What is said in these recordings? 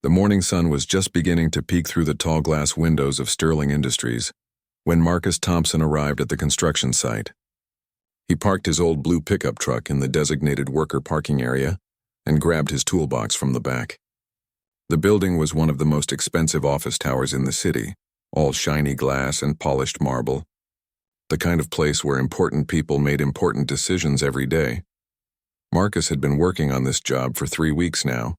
The morning sun was just beginning to peek through the tall glass windows of Sterling Industries when Marcus Thompson arrived at the construction site. He parked his old blue pickup truck in the designated worker parking area and grabbed his toolbox from the back. The building was one of the most expensive office towers in the city, all shiny glass and polished marble. The kind of place where important people made important decisions every day. Marcus had been working on this job for 3 weeks now,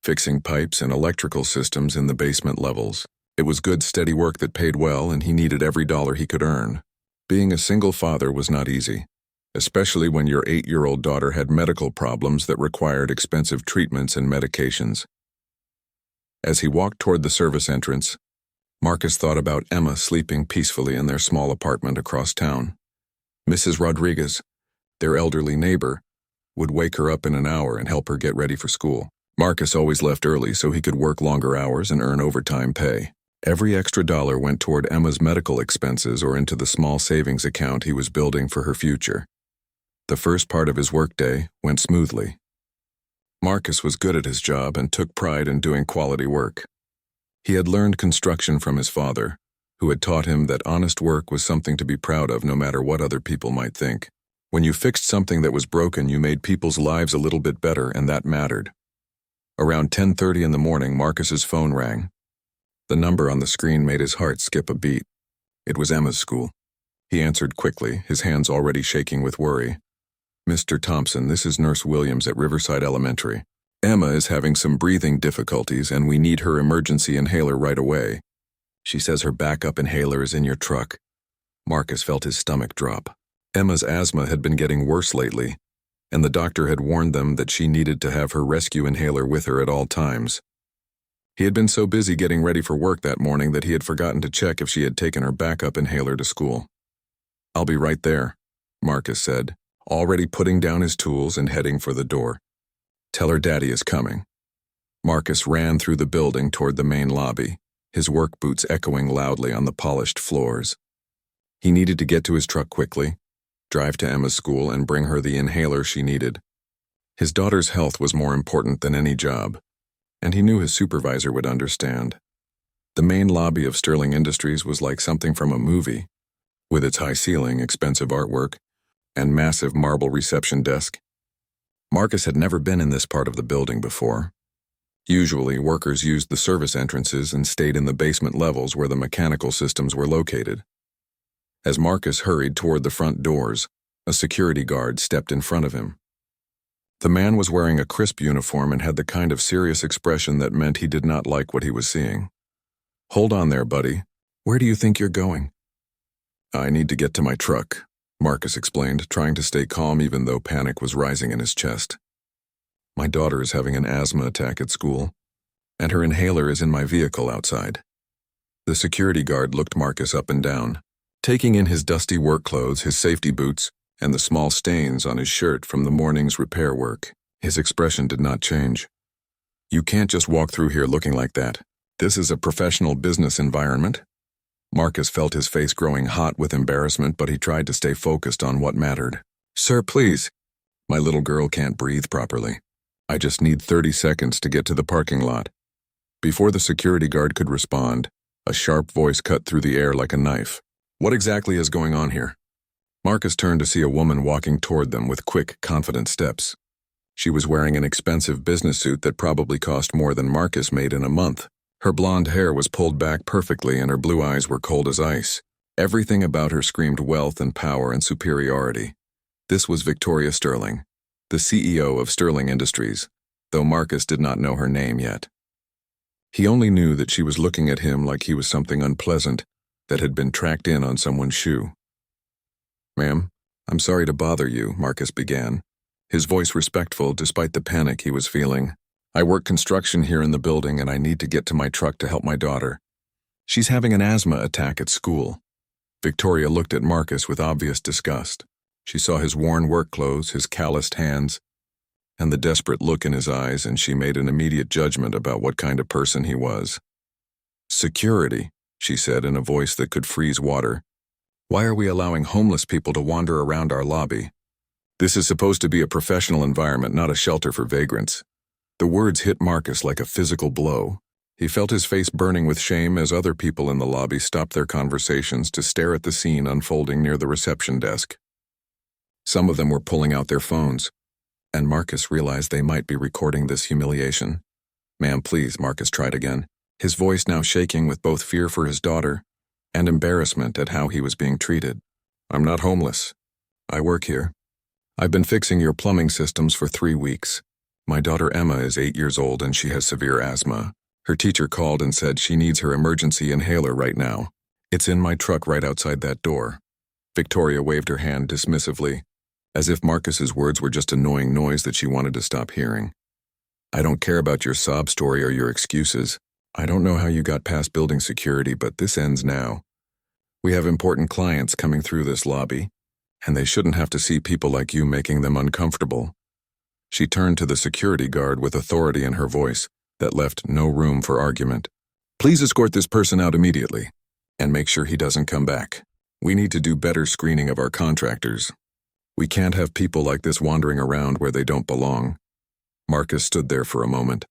fixing pipes and electrical systems in the basement levels. It was good, steady work that paid well, and he needed every dollar he could earn. Being a single father was not easy, especially when your 8-year-old daughter had medical problems that required expensive treatments and medications. As he walked toward the service entrance, Marcus thought about Emma sleeping peacefully in their small apartment across town. Mrs. Rodriguez, their elderly neighbor, would wake her up in an hour and help her get ready for school. Marcus always left early so he could work longer hours and earn overtime pay. Every extra dollar went toward Emma's medical expenses or into the small savings account he was building for her future. The first part of his workday went smoothly. Marcus was good at his job and took pride in doing quality work. He had learned construction from his father, who had taught him that honest work was something to be proud of no matter what other people might think. When you fixed something that was broken, you made people's lives a little bit better, and that mattered. Around 10:30 in the morning, Marcus's phone rang. The number on the screen made his heart skip a beat. It was Emma's school. He answered quickly, his hands already shaking with worry. "Mr. Thompson, this is Nurse Williams at Riverside Elementary. Emma is having some breathing difficulties and we need her emergency inhaler right away. She says her backup inhaler is in your truck." Marcus felt his stomach drop. Emma's asthma had been getting worse lately, and the doctor had warned them that she needed to have her rescue inhaler with her at all times. He had been so busy getting ready for work that morning that he had forgotten to check if she had taken her backup inhaler to school. "I'll be right there," Marcus said, already putting down his tools and heading for the door. "Tell her Daddy is coming." Marcus ran through the building toward the main lobby, his work boots echoing loudly on the polished floors. He needed to get to his truck quickly, drive to Emma's school, and bring her the inhaler she needed. His daughter's health was more important than any job, and he knew his supervisor would understand. The main lobby of Sterling Industries was like something from a movie, with its high ceiling, expensive artwork, and massive marble reception desk. Marcus had never been in this part of the building before. Usually, workers used the service entrances and stayed in the basement levels where the mechanical systems were located. As Marcus hurried toward the front doors, a security guard stepped in front of him. The man was wearing a crisp uniform and had the kind of serious expression that meant he did not like what he was seeing. "Hold on there, buddy. Where do you think you're going?" "I need to get to my truck," Marcus explained, trying to stay calm even though panic was rising in his chest. "My daughter is having an asthma attack at school, and her inhaler is in my vehicle outside." The security guard looked Marcus up and down, taking in his dusty work clothes, his safety boots, and the small stains on his shirt from the morning's repair work. His expression did not change. "You can't just walk through here looking like that. This is a professional business environment." Marcus felt his face growing hot with embarrassment, but he tried to stay focused on what mattered. "Sir, please. My little girl can't breathe properly. I just need 30 seconds to get to the parking lot." Before the security guard could respond, a sharp voice cut through the air like a knife. "What exactly is going on here?" Marcus turned to see a woman walking toward them with quick, confident steps. She was wearing an expensive business suit that probably cost more than Marcus made in a month. Her blonde hair was pulled back perfectly and her blue eyes were cold as ice. Everything about her screamed wealth and power and superiority. This was Victoria Sterling, the CEO of Sterling Industries, though Marcus did not know her name yet. He only knew that she was looking at him like he was something unpleasant that had been tracked in on someone's shoe. "Ma'am, I'm sorry to bother you," Marcus began, his voice respectful despite the panic he was feeling. "I work construction here in the building and I need to get to my truck to help my daughter. She's having an asthma attack at school." Victoria looked at Marcus with obvious disgust. She saw his worn work clothes, his calloused hands, and the desperate look in his eyes, and she made an immediate judgment about what kind of person he was. "Security," she said in a voice that could freeze water. "Why are we allowing homeless people to wander around our lobby? This is supposed to be a professional environment, not a shelter for vagrants." The words hit Marcus like a physical blow. He felt his face burning with shame as other people in the lobby stopped their conversations to stare at the scene unfolding near the reception desk. Some of them were pulling out their phones, and Marcus realized they might be recording this humiliation. "Ma'am, please," Marcus tried again, his voice now shaking with both fear for his daughter and embarrassment at how he was being treated. "I'm not homeless. I work here. I've been fixing your plumbing systems for 3 weeks. My daughter Emma is 8 years old and she has severe asthma. Her teacher called and said she needs her emergency inhaler right now. It's in my truck right outside that door." Victoria waved her hand dismissively, as if Marcus's words were just annoying noise that she wanted to stop hearing. "I don't care about your sob story or your excuses. I don't know how you got past building security, but this ends now. We have important clients coming through this lobby, and they shouldn't have to see people like you making them uncomfortable." She turned to the security guard with authority in her voice that left no room for argument. "Please escort this person out immediately, and make sure he doesn't come back. We need to do better screening of our contractors. We can't have people like this wandering around where they don't belong." Marcus stood there for a moment,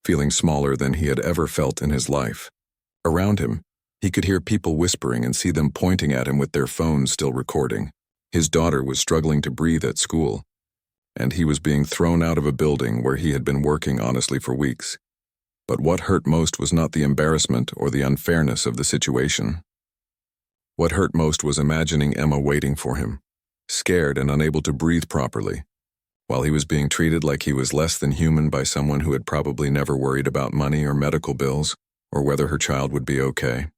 feeling smaller than he had ever felt in his life. Around him, he could hear people whispering and see them pointing at him with their phones still recording. His daughter was struggling to breathe at school, and he was being thrown out of a building where he had been working honestly for weeks. But what hurt most was not the embarrassment or the unfairness of the situation. What hurt most was imagining Emma waiting for him, scared and unable to breathe properly, while he was being treated like he was less than human by someone who had probably never worried about money or medical bills or whether her child would be okay.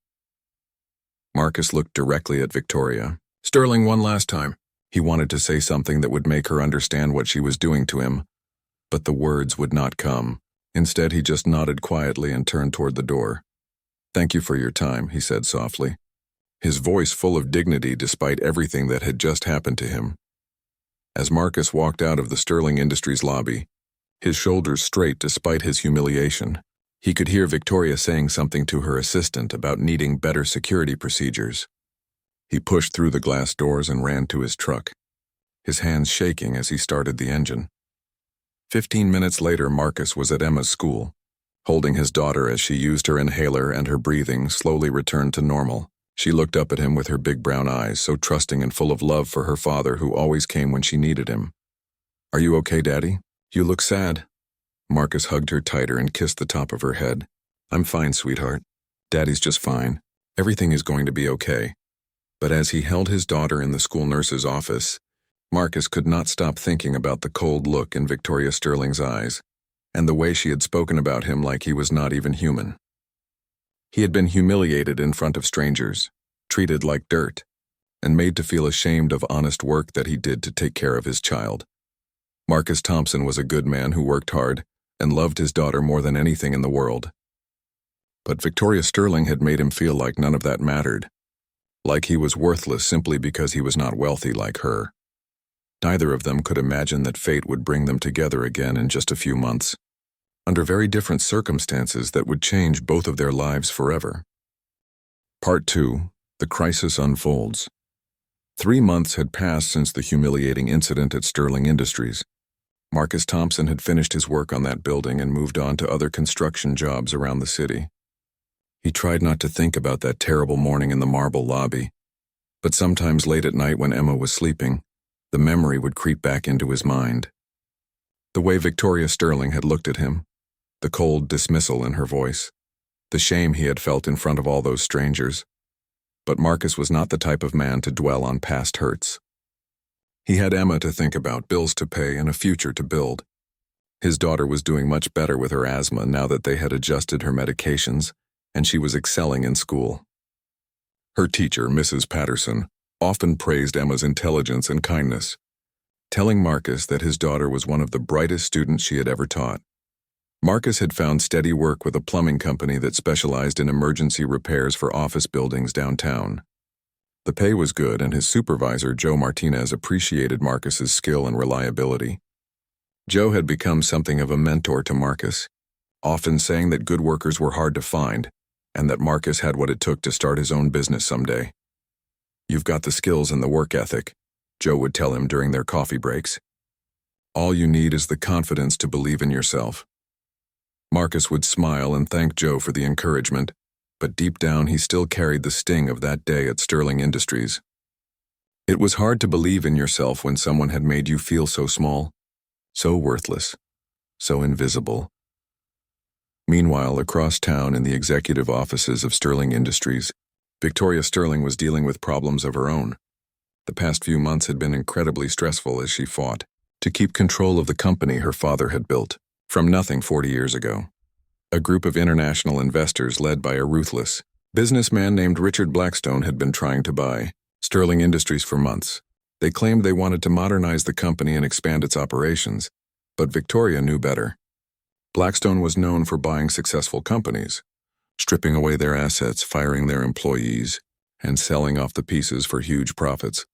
Marcus looked directly at Victoria. "Sterling, one last time." He wanted to say something that would make her understand what she was doing to him, but the words would not come. Instead, he just nodded quietly and turned toward the door. "Thank you for your time," he said softly, his voice full of dignity despite everything that had just happened to him. As Marcus walked out of the Sterling Industries lobby, his shoulders straight despite his humiliation, he could hear Victoria saying something to her assistant about needing better security procedures. He pushed through the glass doors and ran to his truck, his hands shaking as he started the engine. 15 minutes later, Marcus was at Emma's school, holding his daughter as she used her inhaler and her breathing slowly returned to normal. She looked up at him with her big brown eyes, so trusting and full of love for her father who always came when she needed him. "Are you okay, Daddy? You look sad." Marcus hugged her tighter and kissed the top of her head. "I'm fine, sweetheart. Daddy's just fine. Everything is going to be okay." But as he held his daughter in the school nurse's office, Marcus could not stop thinking about the cold look in Victoria Sterling's eyes, and the way she had spoken about him like he was not even human. He had been humiliated in front of strangers, treated like dirt, and made to feel ashamed of honest work that he did to take care of his child. Marcus Thompson was a good man who worked hard and loved his daughter more than anything in the world. But Victoria Sterling had made him feel like none of that mattered, like he was worthless simply because he was not wealthy like her. Neither of them could imagine that fate would bring them together again in just a few months, under very different circumstances that would change both of their lives forever. Part 2. The Crisis Unfolds. 3 months had passed since the humiliating incident at Sterling Industries. Marcus Thompson had finished his work on that building and moved on to other construction jobs around the city. He tried not to think about that terrible morning in the marble lobby, but sometimes late at night when Emma was sleeping, the memory would creep back into his mind. The way Victoria Sterling had looked at him, the cold dismissal in her voice, the shame he had felt in front of all those strangers. But Marcus was not the type of man to dwell on past hurts. He had Emma to think about, bills to pay, and a future to build. His daughter was doing much better with her asthma now that they had adjusted her medications, and she was excelling in school. Her teacher, Mrs. Patterson, often praised Emma's intelligence and kindness, telling Marcus that his daughter was one of the brightest students she had ever taught. Marcus had found steady work with a plumbing company that specialized in emergency repairs for office buildings downtown. The pay was good, and his supervisor, Joe Martinez, appreciated Marcus's skill and reliability. Joe had become something of a mentor to Marcus, often saying that good workers were hard to find, and that Marcus had what it took to start his own business someday. "You've got the skills and the work ethic," Joe would tell him during their coffee breaks. "All you need is the confidence to believe in yourself." Marcus would smile and thank Joe for the encouragement, but deep down he still carried the sting of that day at Sterling Industries. It was hard to believe in yourself when someone had made you feel so small, so worthless, so invisible. Meanwhile, across town in the executive offices of Sterling Industries, Victoria Sterling was dealing with problems of her own. The past few months had been incredibly stressful as she fought to keep control of the company her father had built from nothing 40 years ago. A group of international investors led by a ruthless businessman named Richard Blackstone had been trying to buy Sterling Industries for months. They claimed they wanted to modernize the company and expand its operations, but Victoria knew better. Blackstone was known for buying successful companies, stripping away their assets, firing their employees, and selling off the pieces for huge profits.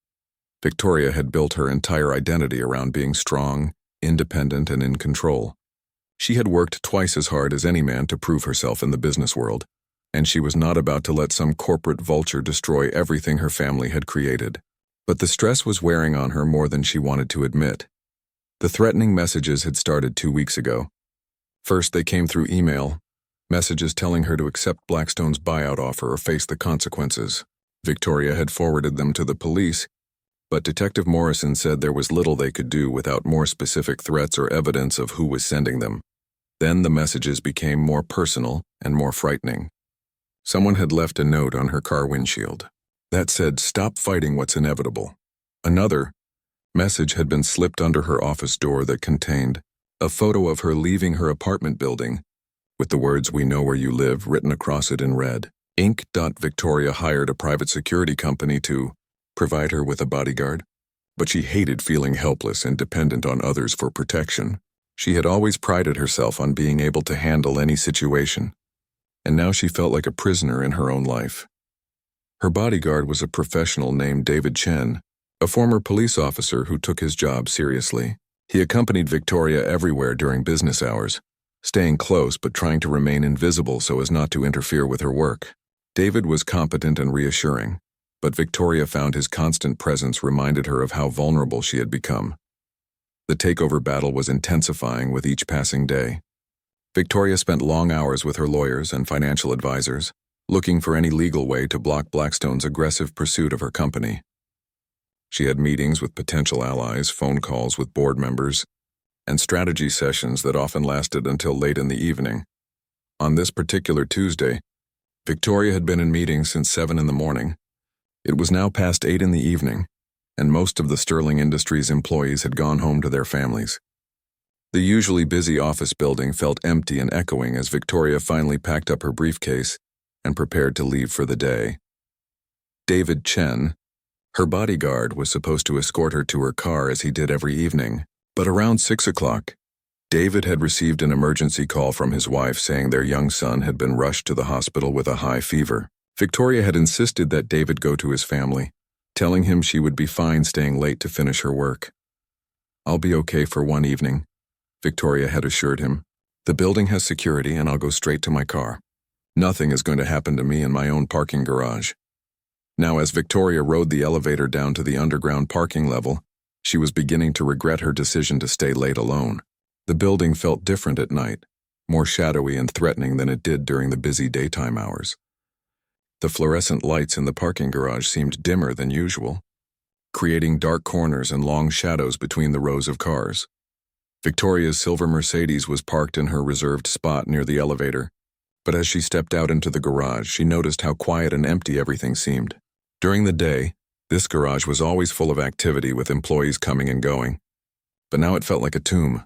Victoria had built her entire identity around being strong, independent, and in control. She had worked twice as hard as any man to prove herself in the business world, and she was not about to let some corporate vulture destroy everything her family had created. But the stress was wearing on her more than she wanted to admit. The threatening messages had started 2 weeks ago. First, they came through email, messages telling her to accept Blackstone's buyout offer or face the consequences. Victoria had forwarded them to the police, but Detective Morrison said there was little they could do without more specific threats or evidence of who was sending them. Then the messages became more personal and more frightening. Someone had left a note on her car windshield that said, "Stop fighting what's inevitable." Another message had been slipped under her office door that contained a photo of her leaving her apartment building with the words, "We know where you live," written across it in red ink. Victoria hired a private security company to provide her with a bodyguard, but she hated feeling helpless and dependent on others for protection. She had always prided herself on being able to handle any situation, and now she felt like a prisoner in her own life. Her bodyguard was a professional named David Chen, a former police officer who took his job seriously. He accompanied Victoria everywhere during business hours, staying close but trying to remain invisible so as not to interfere with her work. David was competent and reassuring, but Victoria found his constant presence reminded her of how vulnerable she had become. The takeover battle was intensifying with each passing day. Victoria spent long hours with her lawyers and financial advisors, looking for any legal way to block Blackstone's aggressive pursuit of her company. She had meetings with potential allies, phone calls with board members, and strategy sessions that often lasted until late in the evening. On this particular Tuesday, Victoria had been in meetings since 7 in the morning. It was now past 8 in the evening, and most of the Sterling Industries employees had gone home to their families. The usually busy office building felt empty and echoing as Victoria finally packed up her briefcase and prepared to leave for the day. David Chen, her bodyguard, was supposed to escort her to her car as he did every evening, but around 6 o'clock, David had received an emergency call from his wife saying their young son had been rushed to the hospital with a high fever. Victoria had insisted that David go to his family, telling him she would be fine staying late to finish her work. "I'll be okay for one evening," Victoria had assured him. "The building has security and I'll go straight to my car. Nothing is going to happen to me in my own parking garage." Now, as Victoria rode the elevator down to the underground parking level, she was beginning to regret her decision to stay late alone. The building felt different at night, more shadowy and threatening than it did during the busy daytime hours. The fluorescent lights in the parking garage seemed dimmer than usual, creating dark corners and long shadows between the rows of cars. Victoria's silver Mercedes was parked in her reserved spot near the elevator, but as she stepped out into the garage, she noticed how quiet and empty everything seemed. During the day, this garage was always full of activity with employees coming and going, but now it felt like a tomb.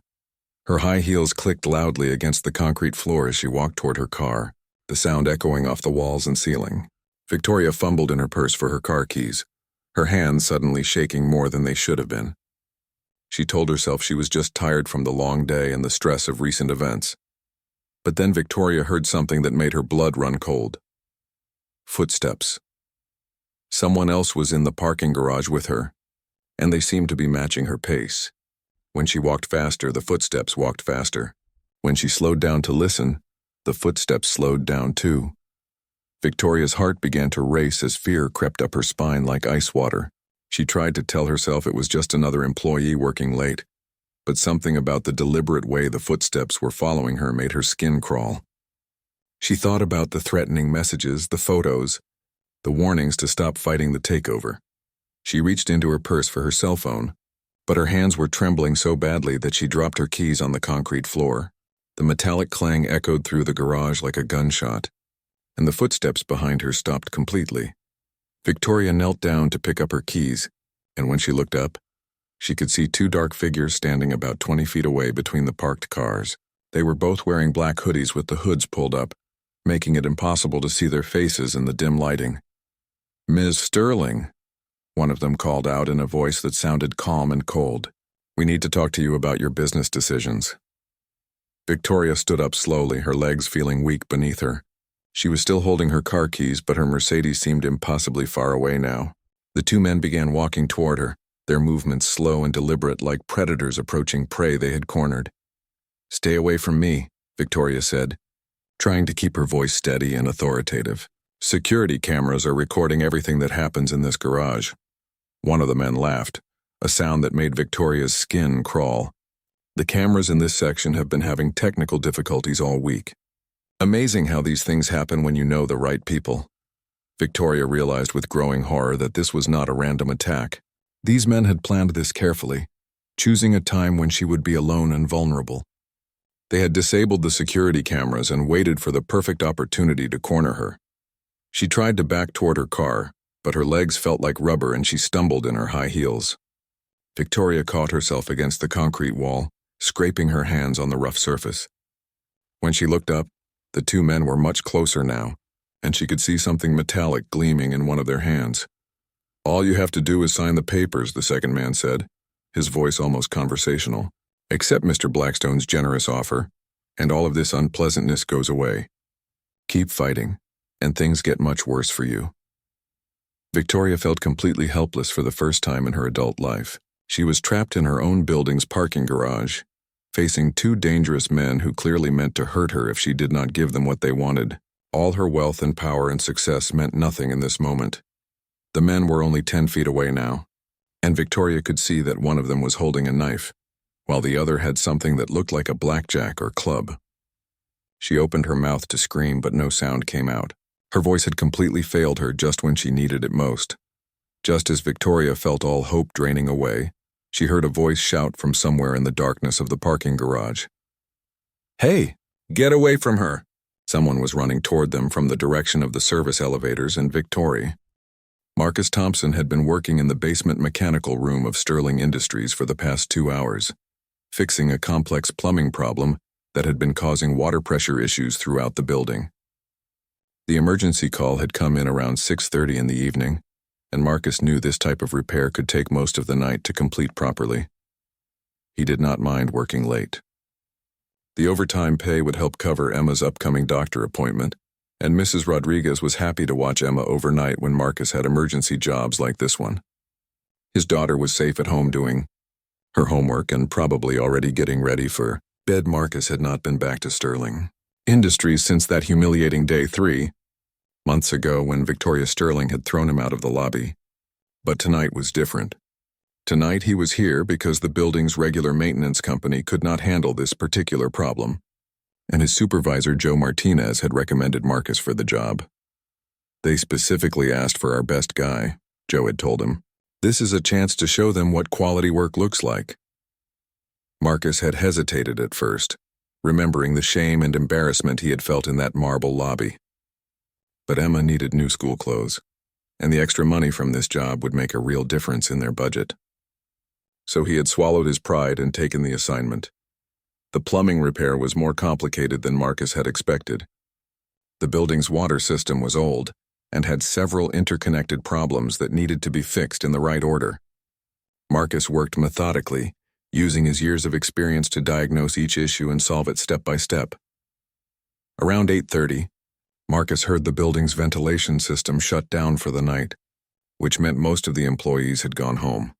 Her high heels clicked loudly against the concrete floor as she walked toward her car, the sound echoing off the walls and ceiling. Victoria fumbled in her purse for her car keys, her hands suddenly shaking more than they should have been. She told herself she was just tired from the long day and the stress of recent events. But then Victoria heard something that made her blood run cold. Footsteps. Someone else was in the parking garage with her, and they seemed to be matching her pace. When she walked faster, the footsteps walked faster. When she slowed down to listen, the footsteps slowed down too. Victoria's heart began to race as fear crept up her spine like ice water. She tried to tell herself it was just another employee working late, but something about the deliberate way the footsteps were following her made her skin crawl. She thought about the threatening messages, the photos, the warnings to stop fighting the takeover. She reached into her purse for her cell phone, but her hands were trembling so badly that she dropped her keys on the concrete floor. The metallic clang echoed through the garage like a gunshot, and the footsteps behind her stopped completely. Victoria knelt down to pick up her keys, and when she looked up, she could see two dark figures standing about 20 feet away between the parked cars. They were both wearing black hoodies with the hoods pulled up, making it impossible to see their faces in the dim lighting. "Ms. Sterling," one of them called out in a voice that sounded calm and cold. "We need to talk to you about your business decisions." Victoria stood up slowly, her legs feeling weak beneath her. She was still holding her car keys, but her Mercedes seemed impossibly far away now. The two men began walking toward her, their movements slow and deliberate like predators approaching prey they had cornered. "Stay away from me," Victoria said, trying to keep her voice steady and authoritative. "Security cameras are recording everything that happens in this garage." One of the men laughed, a sound that made Victoria's skin crawl. "The cameras in this section have been having technical difficulties all week. Amazing how these things happen when you know the right people." Victoria realized with growing horror that this was not a random attack. These men had planned this carefully, choosing a time when she would be alone and vulnerable. They had disabled the security cameras and waited for the perfect opportunity to corner her. She tried to back toward her car, but her legs felt like rubber and she stumbled in her high heels. Victoria caught herself against the concrete wall, scraping her hands on the rough surface. When she looked up, the two men were much closer now, and she could see something metallic gleaming in one of their hands. "All you have to do is sign the papers," the second man said, his voice almost conversational. "Accept Mr. Blackstone's generous offer, and all of this unpleasantness goes away. Keep fighting, and things get much worse for you." Victoria felt completely helpless for the first time in her adult life. She was trapped in her own building's parking garage, facing two dangerous men who clearly meant to hurt her if she did not give them what they wanted. All her wealth and power and success meant nothing in this moment. The men were only 10 feet away now, and Victoria could see that one of them was holding a knife, while the other had something that looked like a blackjack or club. She opened her mouth to scream, but no sound came out. Her voice had completely failed her just when she needed it most. Just as Victoria felt all hope draining away, she heard a voice shout from somewhere in the darkness of the parking garage. "Hey, get away from her!" Someone was running toward them from the direction of the service elevators in Victoria. Marcus Thompson had been working in the basement mechanical room of Sterling Industries for the past 2 hours, fixing a complex plumbing problem that had been causing water pressure issues throughout the building. The emergency call had come in around 6:30 in the evening, and Marcus knew this type of repair could take most of the night to complete properly. He did not mind working late. The overtime pay would help cover Emma's upcoming doctor appointment, and Mrs. Rodriguez was happy to watch Emma overnight when Marcus had emergency jobs like this one. His daughter was safe at home doing her homework and probably already getting ready for bed. Marcus had not been back to Sterling Industries since that humiliating day 3 months ago when Victoria Sterling had thrown him out of the lobby. But tonight was different. Tonight he was here because the building's regular maintenance company could not handle this particular problem, and his supervisor Joe Martinez had recommended Marcus for the job. "They specifically asked for our best guy," Joe had told him. "This is a chance to show them what quality work looks like." Marcus had hesitated at first, remembering the shame and embarrassment he had felt in that marble lobby. But Emma needed new school clothes, and the extra money from this job would make a real difference in their budget. So he had swallowed his pride and taken the assignment. The plumbing repair was more complicated than Marcus had expected. The building's water system was old and had several interconnected problems that needed to be fixed in the right order. Marcus worked methodically, using his years of experience to diagnose each issue and solve it step by step. Around 8:30, Marcus heard the building's ventilation system shut down for the night, which meant most of the employees had gone home.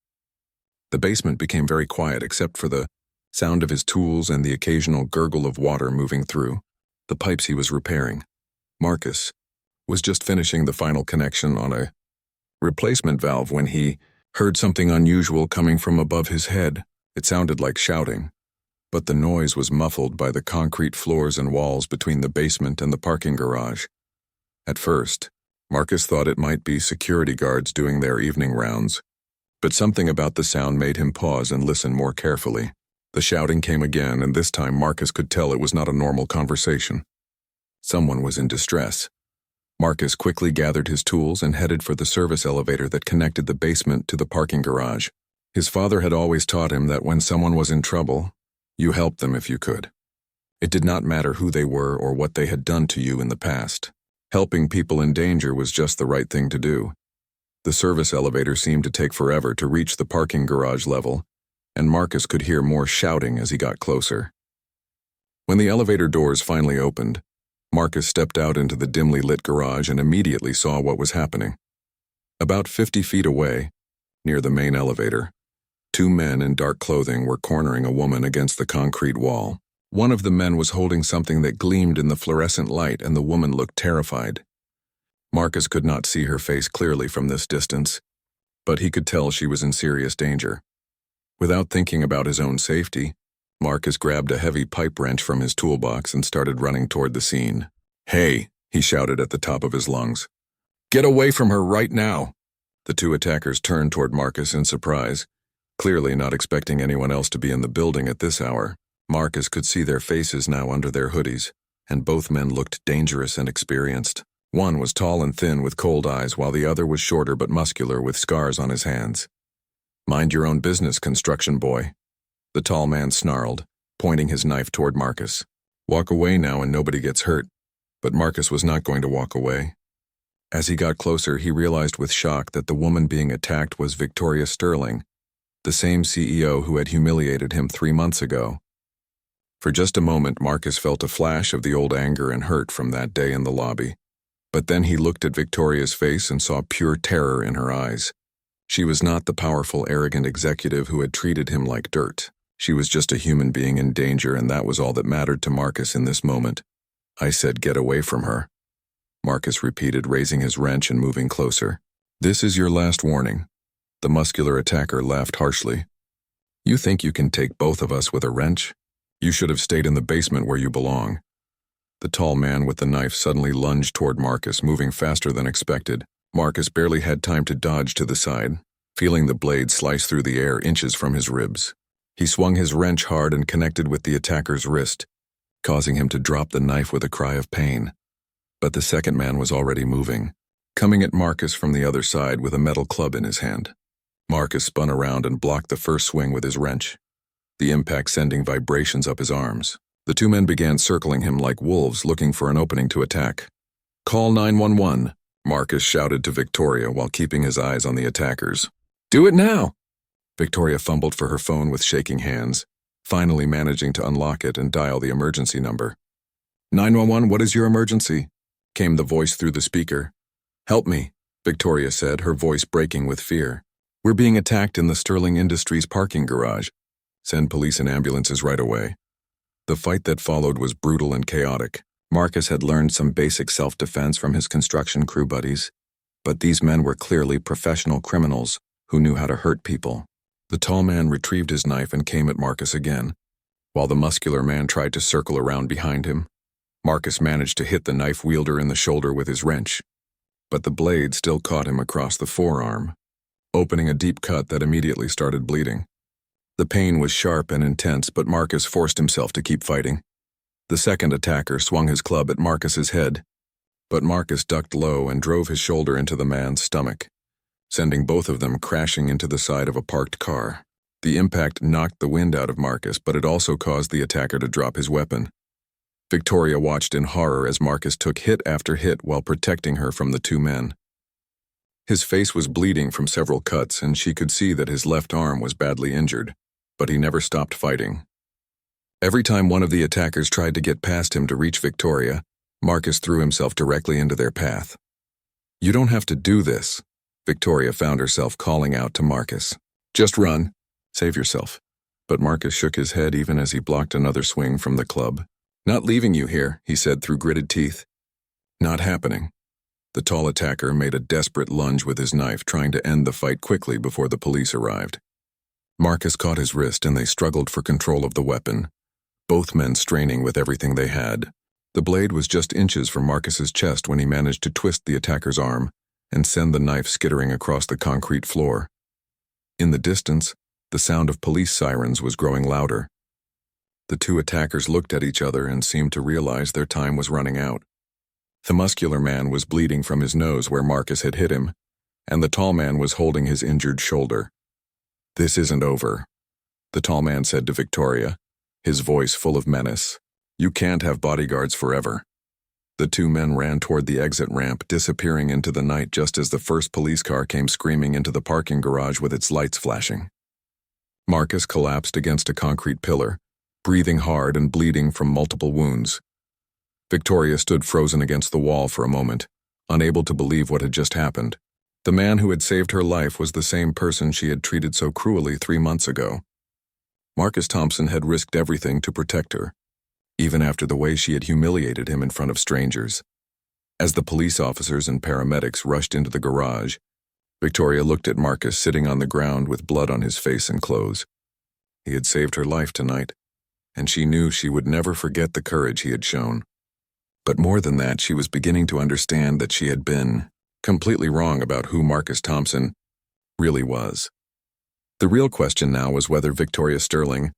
The basement became very quiet except for the sound of his tools and the occasional gurgle of water moving through the pipes he was repairing. Marcus was just finishing the final connection on a replacement valve when he heard something unusual coming from above his head. It sounded like shouting, but the noise was muffled by the concrete floors and walls between the basement and the parking garage. At first, Marcus thought it might be security guards doing their evening rounds, but something about the sound made him pause and listen more carefully. The shouting came again, and this time Marcus could tell it was not a normal conversation. Someone was in distress. Marcus quickly gathered his tools and headed for the service elevator that connected the basement to the parking garage. His father had always taught him that when someone was in trouble, you helped them if you could. It did not matter who they were or what they had done to you in the past. Helping people in danger was just the right thing to do. The service elevator seemed to take forever to reach the parking garage level, and Marcus could hear more shouting as he got closer. When the elevator doors finally opened, Marcus stepped out into the dimly lit garage and immediately saw what was happening. About 50 feet away, near the main elevator, two men in dark clothing were cornering a woman against the concrete wall. One of the men was holding something that gleamed in the fluorescent light, and the woman looked terrified. Marcus could not see her face clearly from this distance, but he could tell she was in serious danger. Without thinking about his own safety, Marcus grabbed a heavy pipe wrench from his toolbox and started running toward the scene. "Hey!" he shouted at the top of his lungs. "Get away from her right now!" The two attackers turned toward Marcus in surprise, clearly not expecting anyone else to be in the building at this hour. Marcus could see their faces now under their hoodies, and both men looked dangerous and experienced. One was tall and thin with cold eyes, while the other was shorter but muscular with scars on his hands. "Mind your own business, construction boy," the tall man snarled, pointing his knife toward Marcus. "Walk away now and nobody gets hurt." But Marcus was not going to walk away. As he got closer, he realized with shock that the woman being attacked was Victoria Sterling, the same CEO who had humiliated him 3 months ago. For just a moment, Marcus felt a flash of the old anger and hurt from that day in the lobby. But then he looked at Victoria's face and saw pure terror in her eyes. She was not the powerful, arrogant executive who had treated him like dirt. She was just a human being in danger, and that was all that mattered to Marcus in this moment. "I said get away from her," Marcus repeated, raising his wrench and moving closer. "This is your last warning." The muscular attacker laughed harshly. "You think you can take both of us with a wrench? You should have stayed in the basement where you belong." The tall man with the knife suddenly lunged toward Marcus, moving faster than expected. Marcus barely had time to dodge to the side, feeling the blade slice through the air inches from his ribs. He swung his wrench hard and connected with the attacker's wrist, causing him to drop the knife with a cry of pain. But the second man was already moving, coming at Marcus from the other side with a metal club in his hand. Marcus spun around and blocked the first swing with his wrench, the impact sending vibrations up his arms. The two men began circling him like wolves looking for an opening to attack. "Call 911, Marcus shouted to Victoria while keeping his eyes on the attackers. "Do it now!" Victoria fumbled for her phone with shaking hands, finally managing to unlock it and dial the emergency number. 911, what is your emergency?" came the voice through the speaker. "Help me," Victoria said, her voice breaking with fear. "We're being attacked in the Sterling Industries parking garage. Send police and ambulances right away." The fight that followed was brutal and chaotic. Marcus had learned some basic self-defense from his construction crew buddies, but these men were clearly professional criminals who knew how to hurt people. The tall man retrieved his knife and came at Marcus again, while the muscular man tried to circle around behind him. Marcus managed to hit the knife wielder in the shoulder with his wrench, but the blade still caught him across the forearm, opening a deep cut that immediately started bleeding. The pain was sharp and intense, but Marcus forced himself to keep fighting. The second attacker swung his club at Marcus's head, but Marcus ducked low and drove his shoulder into the man's stomach, sending both of them crashing into the side of a parked car. The impact knocked the wind out of Marcus, but it also caused the attacker to drop his weapon. Victoria watched in horror as Marcus took hit after hit while protecting her from the two men. His face was bleeding from several cuts, and she could see that his left arm was badly injured, but he never stopped fighting. Every time one of the attackers tried to get past him to reach Victoria, Marcus threw himself directly into their path. "You don't have to do this," Victoria found herself calling out to Marcus. "Just run. Save yourself." But Marcus shook his head even as he blocked another swing from the club. "Not leaving you here," he said through gritted teeth. "Not happening." The tall attacker made a desperate lunge with his knife, trying to end the fight quickly before the police arrived. Marcus caught his wrist and they struggled for control of the weapon, both men straining with everything they had. The blade was just inches from Marcus's chest when he managed to twist the attacker's arm and send the knife skittering across the concrete floor. In the distance, the sound of police sirens was growing louder. The two attackers looked at each other and seemed to realize their time was running out. The muscular man was bleeding from his nose where Marcus had hit him, and the tall man was holding his injured shoulder. "This isn't over," the tall man said to Victoria, his voice full of menace. "You can't have bodyguards forever." The two men ran toward the exit ramp, disappearing into the night just as the first police car came screaming into the parking garage with its lights flashing. Marcus collapsed against a concrete pillar, breathing hard and bleeding from multiple wounds. Victoria stood frozen against the wall for a moment, unable to believe what had just happened. The man who had saved her life was the same person she had treated so cruelly 3 months ago. Marcus Thompson had risked everything to protect her, even after the way she had humiliated him in front of strangers. As the police officers and paramedics rushed into the garage, Victoria looked at Marcus sitting on the ground with blood on his face and clothes. He had saved her life tonight, and she knew she would never forget the courage he had shown. But more than that, she was beginning to understand that she had been completely wrong about who Marcus Thompson really was. The real question now was whether Victoria Sterling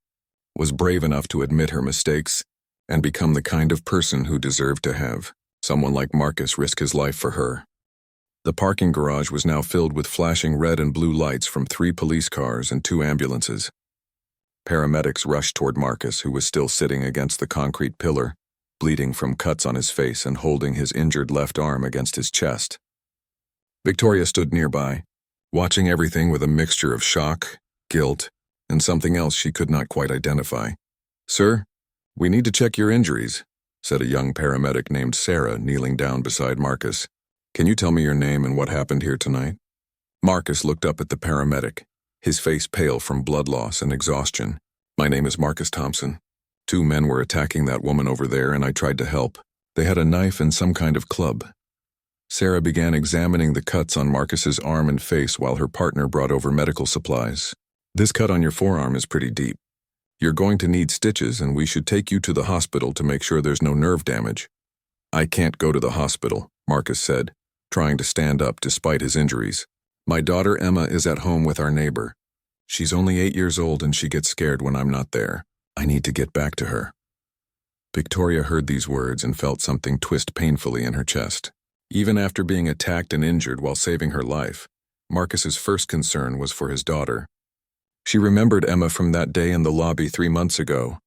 was brave enough to admit her mistakes and become the kind of person who deserved to have someone like Marcus risk his life for her. The parking garage was now filled with flashing red and blue lights from 3 police cars and 2 ambulances. Paramedics rushed toward Marcus, who was still sitting against the concrete pillar, bleeding from cuts on his face and holding his injured left arm against his chest. Victoria stood nearby, watching everything with a mixture of shock, guilt, and something else she could not quite identify. "Sir, we need to check your injuries," said a young paramedic named Sarah, kneeling down beside Marcus. "Can you tell me your name and what happened here tonight?" Marcus looked up at the paramedic, his face pale from blood loss and exhaustion. "My name is Marcus Thompson. 2 men were attacking that woman over there and I tried to help. They had a knife and some kind of club." Sarah began examining the cuts on Marcus's arm and face while her partner brought over medical supplies. "This cut on your forearm is pretty deep. You're going to need stitches and we should take you to the hospital to make sure there's no nerve damage." "I can't go to the hospital," Marcus said, trying to stand up despite his injuries. "My daughter Emma is at home with our neighbor. She's only 8 years old and she gets scared when I'm not there. I need to get back to her." Victoria heard these words and felt something twist painfully in her chest. Even after being attacked and injured while saving her life, Marcus's first concern was for his daughter. She remembered Emma from that day in the lobby 3 months ago,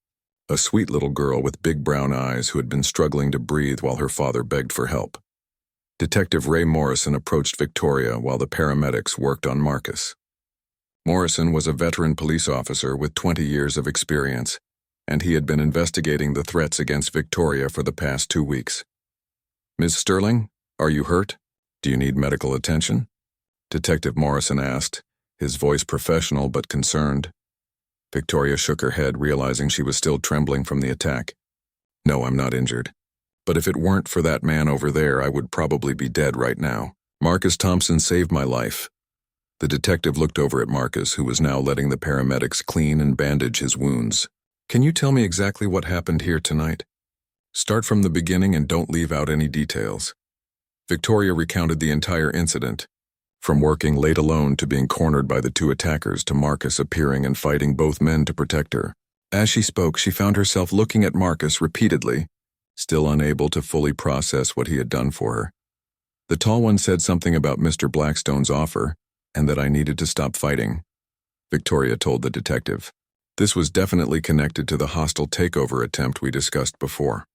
a sweet little girl with big brown eyes who had been struggling to breathe while her father begged for help. Detective Ray Morrison approached Victoria while the paramedics worked on Marcus. Morrison was a veteran police officer with 20 years of experience, and he had been investigating the threats against Victoria for the past 2 weeks. "Ms. Sterling, are you hurt? Do you need medical attention?" Detective Morrison asked, his voice professional but concerned. Victoria shook her head, realizing she was still trembling from the attack. "No, I'm not injured. But if it weren't for that man over there, I would probably be dead right now. Marcus Thompson saved my life." The detective looked over at Marcus, who was now letting the paramedics clean and bandage his wounds. "Can you tell me exactly what happened here tonight? Start from the beginning and don't leave out any details." Victoria recounted the entire incident, from working late alone to being cornered by the 2 attackers to Marcus appearing and fighting both men to protect her. As she spoke, she found herself looking at Marcus repeatedly, still unable to fully process what he had done for her. The tall one said something about Mr. Blackstone's offer, and that I needed to stop fighting, Victoria told the detective. This was definitely connected to the hostile takeover attempt we discussed before.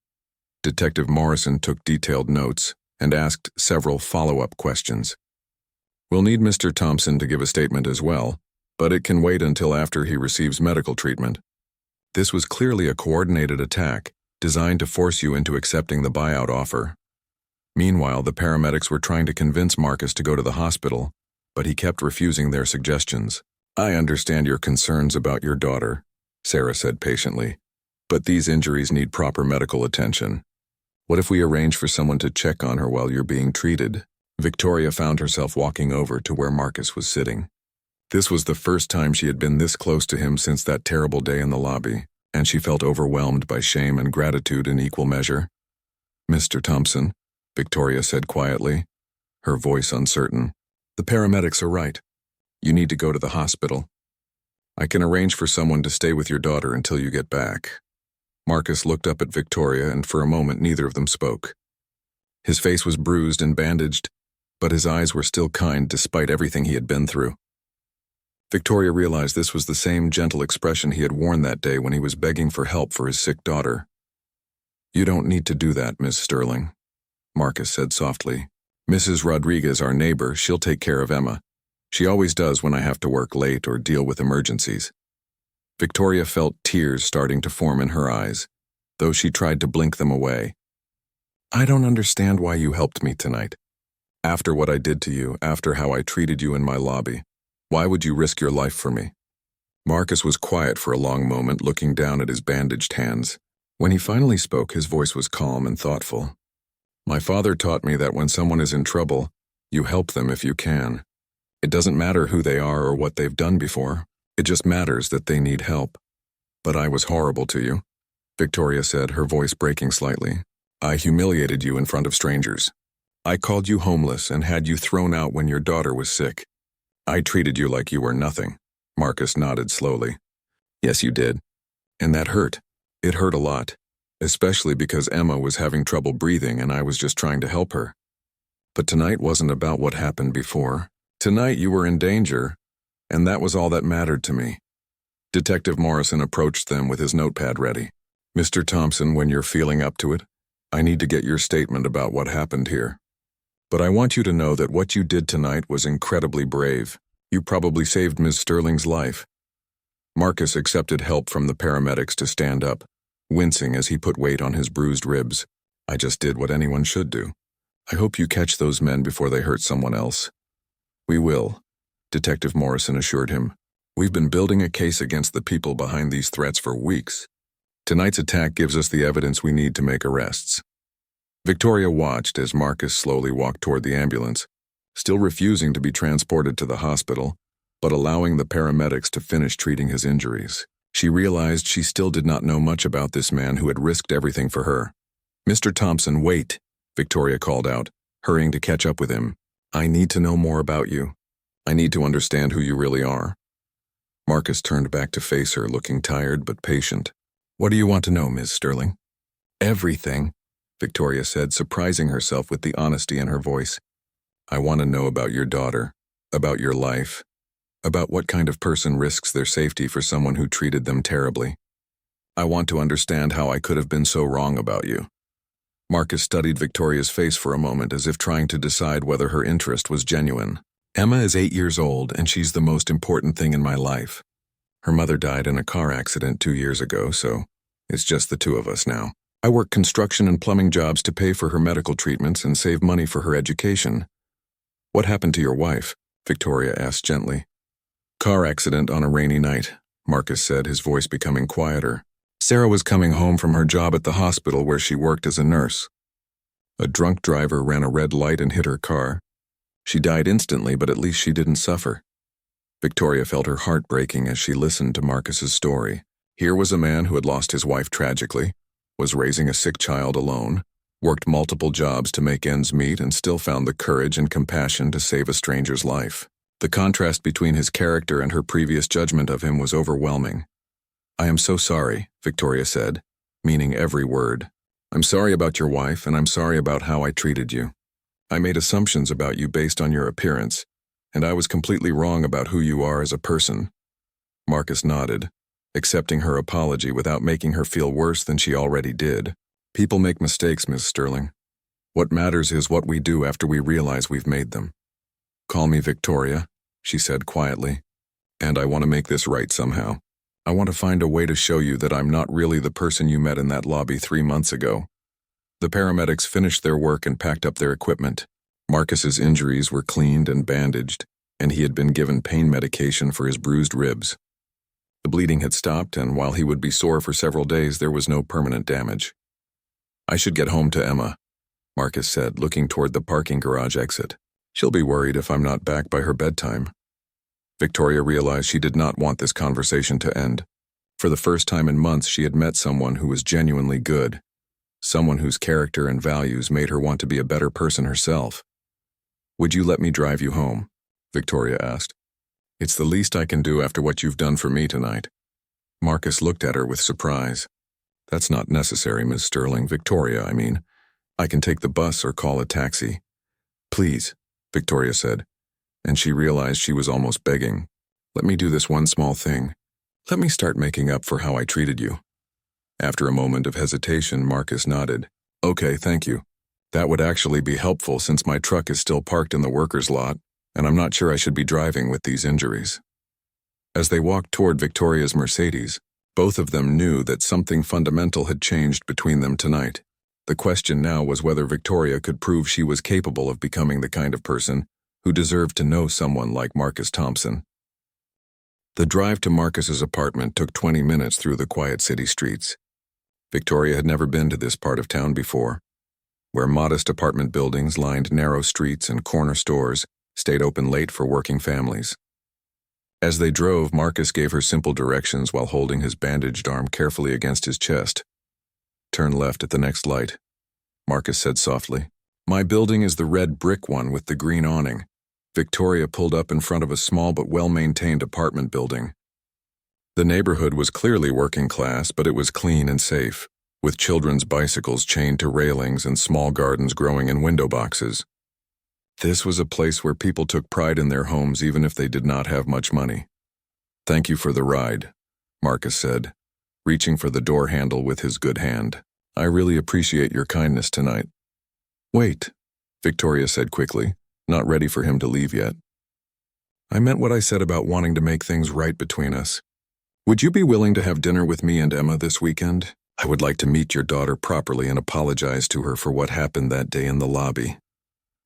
Detective Morrison took detailed notes and asked several follow-up questions. "We'll need Mr. Thompson to give a statement as well, but it can wait until after he receives medical treatment. This was clearly a coordinated attack, designed to force you into accepting the buyout offer." Meanwhile, the paramedics were trying to convince Marcus to go to the hospital, but he kept refusing their suggestions. "I understand your concerns about your daughter," Sarah said patiently, "but these injuries need proper medical attention. What if we arrange for someone to check on her while you're being treated?" Victoria found herself walking over to where Marcus was sitting. This was the first time she had been this close to him since that terrible day in the lobby, and she felt overwhelmed by shame and gratitude in equal measure. "Mr. Thompson," Victoria said quietly, her voice uncertain. "The paramedics are right. You need to go to the hospital. I can arrange for someone to stay with your daughter until you get back." Marcus looked up at Victoria, and for a moment neither of them spoke. His face was bruised and bandaged, but his eyes were still kind despite everything he had been through. Victoria realized this was the same gentle expression he had worn that day when he was begging for help for his sick daughter. "You don't need to do that, Miss Sterling," Marcus said softly. "Mrs. Rodriguez, our neighbor, she'll take care of Emma. She always does when I have to work late or deal with emergencies." Victoria felt tears starting to form in her eyes, though she tried to blink them away. "I don't understand why you helped me tonight. After what I did to you, after how I treated you in my lobby, why would you risk your life for me?" Marcus was quiet for a long moment, looking down at his bandaged hands. When he finally spoke, his voice was calm and thoughtful. "My father taught me that when someone is in trouble, you help them if you can. It doesn't matter who they are or what they've done before. It just matters that they need help. But I was horrible to you," Victoria said, her voice breaking slightly. "I humiliated you in front of strangers. I called you homeless and had you thrown out when your daughter was sick. I treated you like you were nothing." Marcus nodded slowly. "Yes, you did. And that hurt. It hurt a lot, especially because Emma was having trouble breathing and I was just trying to help her. But tonight wasn't about what happened before. Tonight you were in danger, and that was all that mattered to me." Detective Morrison approached them with his notepad ready. "Mr. Thompson, when you're feeling up to it, I need to get your statement about what happened here. But I want you to know that what you did tonight was incredibly brave. You probably saved Ms. Sterling's life." Marcus accepted help from the paramedics to stand up, wincing as he put weight on his bruised ribs. "I just did what anyone should do. I hope you catch those men before they hurt someone else." "We will," Detective Morrison assured him. "We've been building a case against the people behind these threats for weeks. Tonight's attack gives us the evidence we need to make arrests." Victoria watched as Marcus slowly walked toward the ambulance, still refusing to be transported to the hospital, but allowing the paramedics to finish treating his injuries. She realized she still did not know much about this man who had risked everything for her. "Mr. Thompson, wait," Victoria called out, hurrying to catch up with him. "I need to know more about you. I need to understand who you really are." Marcus turned back to face her, looking tired but patient. "What do you want to know, Ms. Sterling?" "Everything," Victoria said, surprising herself with the honesty in her voice. "I want to know about your daughter, about your life, about what kind of person risks their safety for someone who treated them terribly. I want to understand how I could have been so wrong about you." Marcus studied Victoria's face for a moment as if trying to decide whether her interest was genuine. "Emma is 8 years old, and she's the most important thing in my life. Her mother died in a car accident 2 years ago, so it's just the two of us now. I work construction and plumbing jobs to pay for her medical treatments and save money for her education." "What happened to your wife?" Victoria asked gently. "Car accident on a rainy night," Marcus said, his voice becoming quieter. "Sarah was coming home from her job at the hospital where she worked as a nurse. A drunk driver ran a red light and hit her car. She died instantly, but at least she didn't suffer." Victoria felt her heart breaking as she listened to Marcus's story. Here was a man who had lost his wife tragically, was raising a sick child alone, worked multiple jobs to make ends meet, and still found the courage and compassion to save a stranger's life. The contrast between his character and her previous judgment of him was overwhelming. "I am so sorry," Victoria said, meaning every word. "I'm sorry about your wife, and I'm sorry about how I treated you. I made assumptions about you based on your appearance, and I was completely wrong about who you are as a person." Marcus nodded, accepting her apology without making her feel worse than she already did. "People make mistakes, Miss Sterling. What matters is what we do after we realize we've made them. Call me Victoria," she said quietly, "and I want to make this right somehow. I want to find a way to show you that I'm not really the person you met in that lobby 3 months ago." The paramedics finished their work and packed up their equipment. Marcus's injuries were cleaned and bandaged, and he had been given pain medication for his bruised ribs. The bleeding had stopped, and while he would be sore for several days, there was no permanent damage. "I should get home to Emma," Marcus said, looking toward the parking garage exit. "She'll be worried if I'm not back by her bedtime." Victoria realized she did not want this conversation to end. For the first time in months, she had met someone who was genuinely good, someone whose character and values made her want to be a better person herself. "Would you let me drive you home?" Victoria asked. "It's the least I can do after what you've done for me tonight." Marcus looked at her with surprise. "That's not necessary, Miss Sterling. Victoria, I mean. I can take the bus or call a taxi." "Please," Victoria said, and she realized she was almost begging. "Let me do this one small thing. Let me start making up for how I treated you." After a moment of hesitation, Marcus nodded. "Okay, thank you. That would actually be helpful since my truck is still parked in the workers' lot, and I'm not sure I should be driving with these injuries." As they walked toward Victoria's Mercedes, both of them knew that something fundamental had changed between them tonight. The question now was whether Victoria could prove she was capable of becoming the kind of person who deserved to know someone like Marcus Thompson. The drive to Marcus's apartment took 20 minutes through the quiet city streets. Victoria had never been to this part of town before, where modest apartment buildings lined narrow streets and corner stores stayed open late for working families. As they drove, Marcus gave her simple directions while holding his bandaged arm carefully against his chest. "Turn left at the next light," Marcus said softly. "My building is the red brick one with the green awning." Victoria pulled up in front of a small but well-maintained apartment building. The neighborhood was clearly working class, but it was clean and safe, with children's bicycles chained to railings and small gardens growing in window boxes. This was a place where people took pride in their homes even if they did not have much money. "Thank you for the ride," Marcus said, reaching for the door handle with his good hand. "I really appreciate your kindness tonight." "Wait," Victoria said quickly, not ready for him to leave yet. "I meant what I said about wanting to make things right between us. Would you be willing to have dinner with me and Emma this weekend? I would like to meet your daughter properly and apologize to her for what happened that day in the lobby."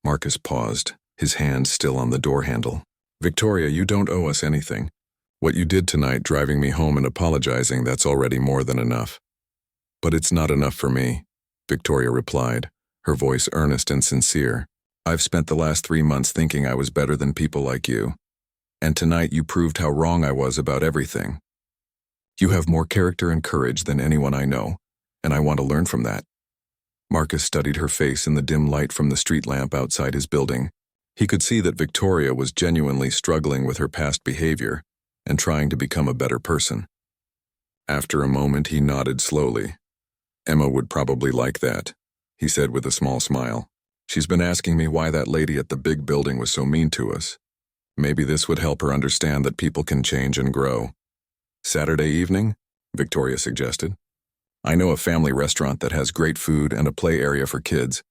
Marcus paused, his hand still on the door handle. "Victoria, you don't owe us anything. What you did tonight, driving me home and apologizing, that's already more than enough." "But it's not enough for me," Victoria replied, her voice earnest and sincere. "I've spent the last 3 months thinking I was better than people like you. And tonight you proved how wrong I was about everything. You have more character and courage than anyone I know, and I want to learn from that." Marcus studied her face in the dim light from the street lamp outside his building. He could see that Victoria was genuinely struggling with her past behavior and trying to become a better person. After a moment, he nodded slowly. "Emma would probably like that," he said with a small smile. "She's been asking me why that lady at the big building was so mean to us. Maybe this would help her understand that people can change and grow." "Saturday evening?" Victoria suggested. "I know a family restaurant that has great food and a play area for kids.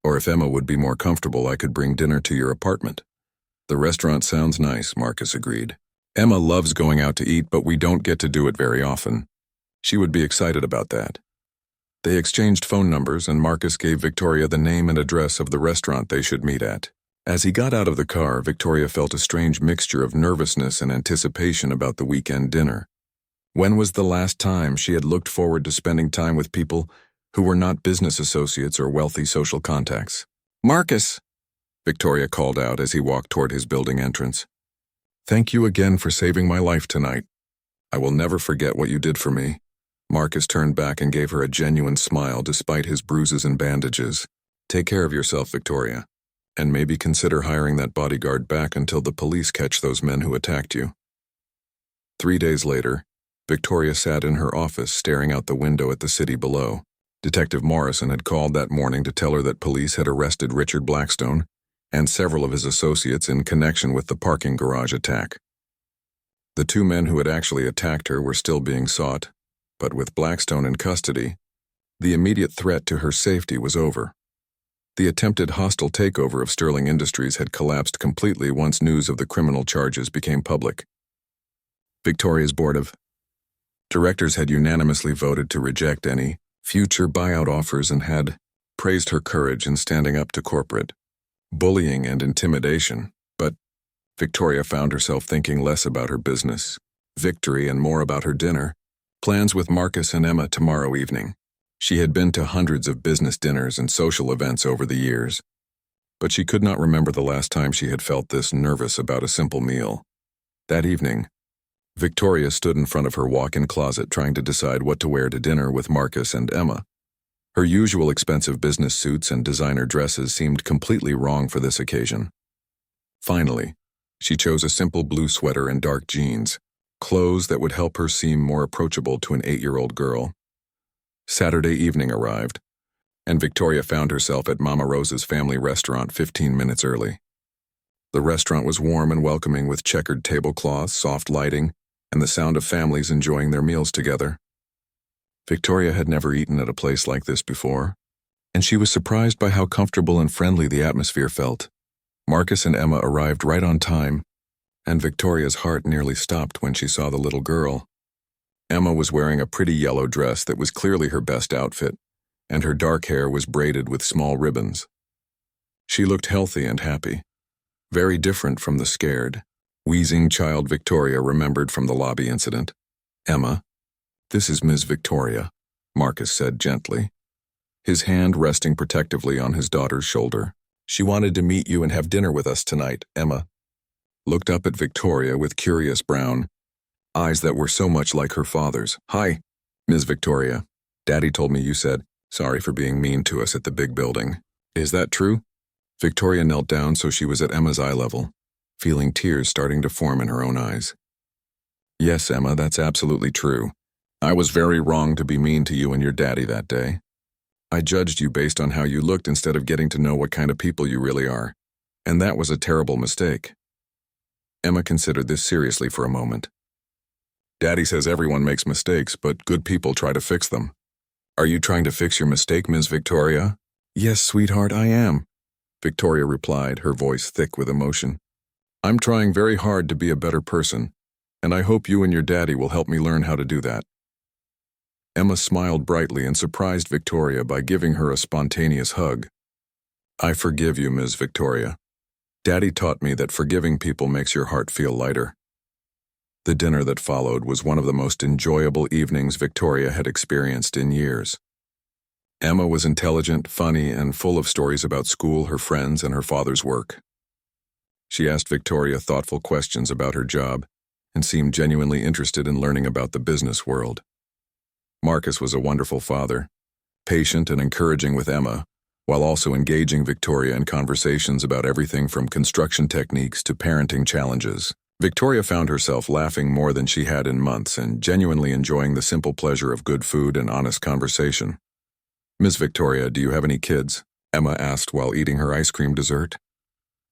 Or if Emma would be more comfortable, I could bring dinner to your apartment." "The restaurant sounds nice," Marcus agreed. "Emma loves going out to eat, but we don't get to do it very often. She would be excited about that." They exchanged phone numbers, and Marcus gave Victoria the name and address of the restaurant they should meet at. As he got out of the car, Victoria felt a strange mixture of nervousness and anticipation about the weekend dinner. When was the last time she had looked forward to spending time with people who were not business associates or wealthy social contacts? "Marcus!" Victoria called out as he walked toward his building entrance. "Thank you again for saving my life tonight. I will never forget what you did for me." Marcus turned back and gave her a genuine smile despite his bruises and bandages. "Take care of yourself, Victoria, and maybe consider hiring that bodyguard back until the police catch those men who attacked you." 3 days later, Victoria sat in her office staring out the window at the city below. Detective Morrison had called that morning to tell her that police had arrested Richard Blackstone and several of his associates in connection with the parking garage attack. The 2 men who had actually attacked her were still being sought, but with Blackstone in custody, the immediate threat to her safety was over. The attempted hostile takeover of Sterling Industries had collapsed completely once news of the criminal charges became public. Victoria's board of directors had unanimously voted to reject any future buyout offers and had praised her courage in standing up to corporate bullying and intimidation. But Victoria found herself thinking less about her business, victory, and more about her dinner plans with Marcus and Emma tomorrow evening. She had been to hundreds of business dinners and social events over the years, but she could not remember the last time she had felt this nervous about a simple meal. That evening, Victoria stood in front of her walk-in closet trying to decide what to wear to dinner with Marcus and Emma. Her usual expensive business suits and designer dresses seemed completely wrong for this occasion. Finally, she chose a simple blue sweater and dark jeans, clothes that would help her seem more approachable to an 8-year-old girl. Saturday evening arrived, and Victoria found herself at Mama Rosa's family restaurant 15 minutes early. The restaurant was warm and welcoming with checkered tablecloths, soft lighting, and the sound of families enjoying their meals together. Victoria had never eaten at a place like this before, and she was surprised by how comfortable and friendly the atmosphere felt. Marcus and Emma arrived right on time, and Victoria's heart nearly stopped when she saw the little girl. Emma was wearing a pretty yellow dress that was clearly her best outfit, and her dark hair was braided with small ribbons. She looked healthy and happy, very different from the scared, wheezing child Victoria remembered from the lobby incident. "Emma, this is Ms. Victoria," Marcus said gently, his hand resting protectively on his daughter's shoulder. "She wanted to meet you and have dinner with us tonight." Emma looked up at Victoria with curious brown eyes that were so much like her father's. "Hi, Ms. Victoria. Daddy told me you said sorry for being mean to us at the big building. Is that true?" Victoria knelt down so she was at Emma's eye level, feeling tears starting to form in her own eyes. "Yes, Emma, that's absolutely true. I was very wrong to be mean to you and your daddy that day. I judged you based on how you looked instead of getting to know what kind of people you really are, and that was a terrible mistake." Emma considered this seriously for a moment. "Daddy says everyone makes mistakes, but good people try to fix them. Are you trying to fix your mistake, Ms. Victoria?" "Yes, sweetheart, I am," Victoria replied, her voice thick with emotion. "I'm trying very hard to be a better person, and I hope you and your daddy will help me learn how to do that." Emma smiled brightly and surprised Victoria by giving her a spontaneous hug. "I forgive you, Ms. Victoria. Daddy taught me that forgiving people makes your heart feel lighter." The dinner that followed was one of the most enjoyable evenings Victoria had experienced in years. Emma was intelligent, funny, and full of stories about school, her friends, and her father's work. She asked Victoria thoughtful questions about her job and seemed genuinely interested in learning about the business world. Marcus was a wonderful father, patient and encouraging with Emma, while also engaging Victoria in conversations about everything from construction techniques to parenting challenges. Victoria found herself laughing more than she had in months and genuinely enjoying the simple pleasure of good food and honest conversation. "Miss Victoria, do you have any kids?" Emma asked while eating her ice cream dessert.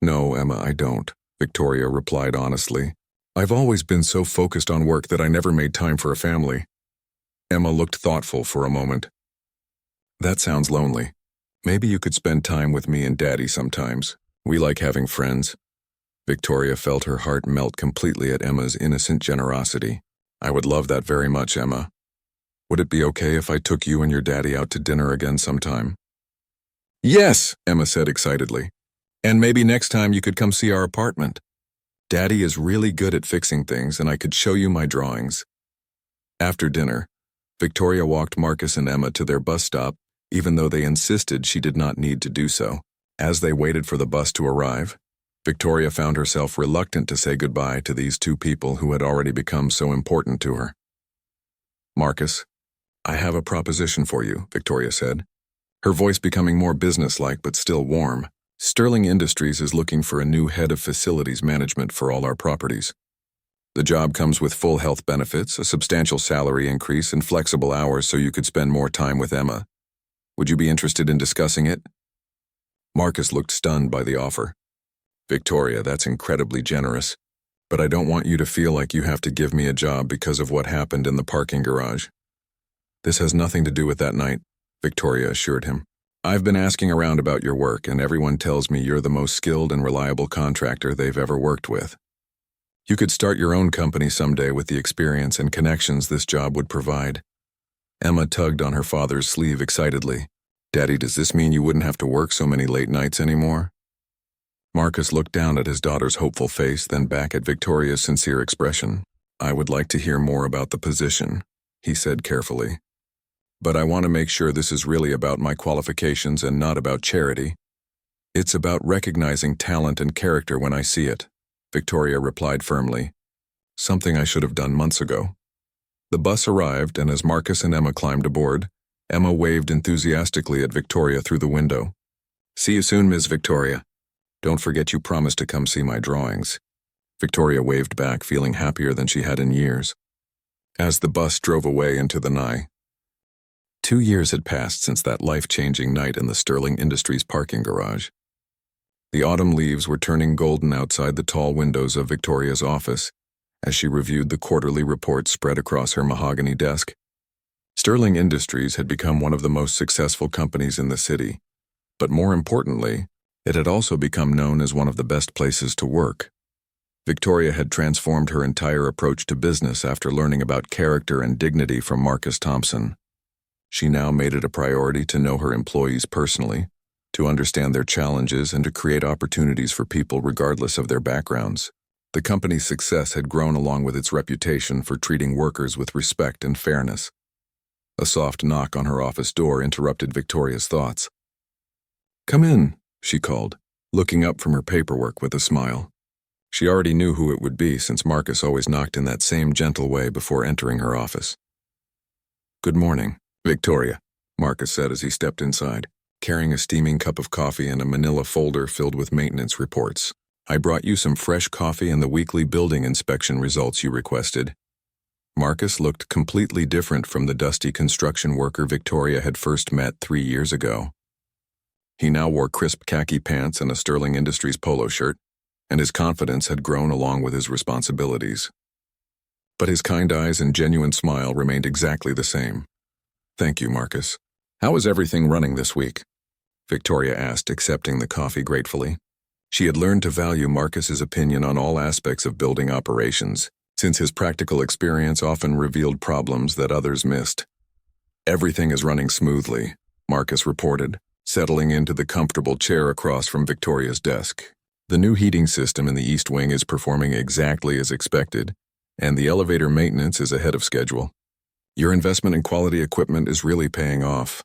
"No, Emma, I don't," Victoria replied honestly. "I've always been so focused on work that I never made time for a family." Emma looked thoughtful for a moment. "That sounds lonely. Maybe you could spend time with me and Daddy sometimes. We like having friends." Victoria felt her heart melt completely at Emma's innocent generosity. "I would love that very much, Emma. Would it be okay if I took you and your daddy out to dinner again sometime?" "Yes," Emma said excitedly. "And maybe next time you could come see our apartment. Daddy is really good at fixing things and I could show you my drawings." After dinner, Victoria walked Marcus and Emma to their bus stop, even though they insisted she did not need to do so. As they waited for the bus to arrive, Victoria found herself reluctant to say goodbye to these two people who had already become so important to her. "Marcus, I have a proposition for you," Victoria said, her voice becoming more businesslike but still warm. "Sterling Industries is looking for a new head of facilities management for all our properties. The job comes with full health benefits, a substantial salary increase, and flexible hours so you could spend more time with Emma. Would you be interested in discussing it?" Marcus looked stunned by the offer. "Victoria, that's incredibly generous, but I don't want you to feel like you have to give me a job because of what happened in the parking garage." "This has nothing to do with that night," Victoria assured him. "I've been asking around about your work, and everyone tells me you're the most skilled and reliable contractor they've ever worked with. You could start your own company someday with the experience and connections this job would provide." Emma tugged on her father's sleeve excitedly. "Daddy, does this mean you wouldn't have to work so many late nights anymore?" Marcus looked down at his daughter's hopeful face, then back at Victoria's sincere expression. "I would like to hear more about the position," he said carefully. "But I want to make sure this is really about my qualifications and not about charity. It's about recognizing talent and character when I see it," Victoria replied firmly. something I should have done months ago. The bus arrived, and as Marcus and Emma climbed aboard, Emma waved enthusiastically at Victoria through the window. "See you soon, Ms. Victoria. Don't forget you promised to come see my drawings." Victoria waved back, feeling happier than she had in years. As the bus drove away into the night, 2 years had passed since that life-changing night in the Sterling Industries parking garage. The autumn leaves were turning golden outside the tall windows of Victoria's office as she reviewed the quarterly report spread across her mahogany desk. Sterling Industries had become one of the most successful companies in the city, but more importantly, it had also become known as one of the best places to work. Victoria had transformed her entire approach to business after learning about character and dignity from Marcus Thompson. She now made it a priority to know her employees personally, to understand their challenges, and to create opportunities for people regardless of their backgrounds. The company's success had grown along with its reputation for treating workers with respect and fairness. A soft knock on her office door interrupted Victoria's thoughts. "Come in," she called, looking up from her paperwork with a smile. She already knew who it would be since Marcus always knocked in that same gentle way before entering her office. "Good morning, Victoria," Marcus said as he stepped inside, carrying a steaming cup of coffee and a manila folder filled with maintenance reports. "I brought you some fresh coffee and the weekly building inspection results you requested." Marcus looked completely different from the dusty construction worker Victoria had first met 3 years ago. He now wore crisp khaki pants and a Sterling Industries polo shirt, and his confidence had grown along with his responsibilities. But his kind eyes and genuine smile remained exactly the same. "Thank you, Marcus. How is everything running this week?" Victoria asked, accepting the coffee gratefully. She had learned to value Marcus's opinion on all aspects of building operations, since his practical experience often revealed problems that others missed. "Everything is running smoothly," Marcus reported, settling into the comfortable chair across from Victoria's desk. "The new heating system in the East Wing is performing exactly as expected, and the elevator maintenance is ahead of schedule. Your investment in quality equipment is really paying off."